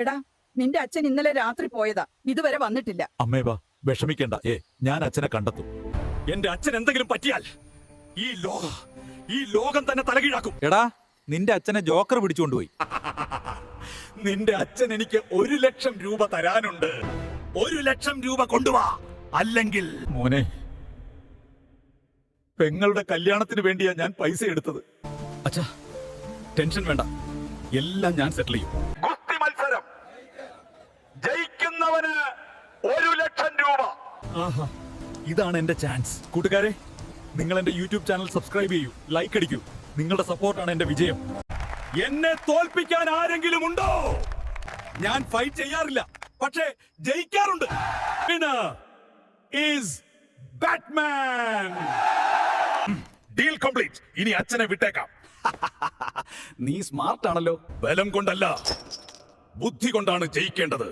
എടാ, നിന്റെ അച്ഛൻ ഇന്നലെ രാത്രി പോയതാ, ഇതുവരെ വന്നിട്ടില്ല. അമ്മേ വാ, വിഷമിക്കണ്ട. ഞാൻ അച്ഛനെ കണ്ടെത്തും. എന്റെ അച്ഛൻ എന്തെങ്കിലും പറ്റിയാൽ ഈ ലോകം തന്നെ തലകീഴാക്കും. എടാ, നിന്റെ അച്ഛനെ ജോക്കർ പിടിച്ചുകൊണ്ടുപോയി. നിന്റെ അച്ഛൻ എനിക്ക് 1,00,000 രൂപ തരാനുണ്ട്. 1,00,000 രൂപ കൊണ്ടുവാ, അല്ലെങ്കിൽ മോനെ, പെങ്ങളുടെ കല്യാണത്തിന് വേണ്ടിയാ ഞാൻ പൈസ എടുത്തത്. അച്ഛാ, ടെൻഷൻ വേണ്ട, എല്ലാം ഞാൻ സെറ്റിൽ ചെയ്യും. ഗുസ്തി മത്സരം ജയിക്കുന്നവന് 1,00,000 രൂപ. ആഹാ, ഇതാണ് എന്റെ ചാൻസ്. കൂട്ടുകാരെ, നിങ്ങൾ എന്റെ യൂട്യൂബ് ചാനൽ സബ്സ്ക്രൈബ് ചെയ്യൂ, ലൈക്ക് അടിക്കൂ. നിങ്ങളുടെ സപ്പോർട്ടാണ് എന്റെ വിജയം. എന്നെ തോൽപ്പിക്കാൻ ആരെങ്കിലും ഉണ്ടോ? ഞാൻ ഫൈറ്റ് ചെയ്യാറില്ല, പക്ഷേ ജയിക്കാറുണ്ട്. Winner is Batman. Deal complete. ഇനി അച്ഛനെ വിട്ടേക്കാം. നീ സ്മാർട്ട് ആണല്ലോ. ബലം കൊണ്ടല്ല, ബുദ്ധി കൊണ്ടാണ് ജയിക്കേണ്ടത്.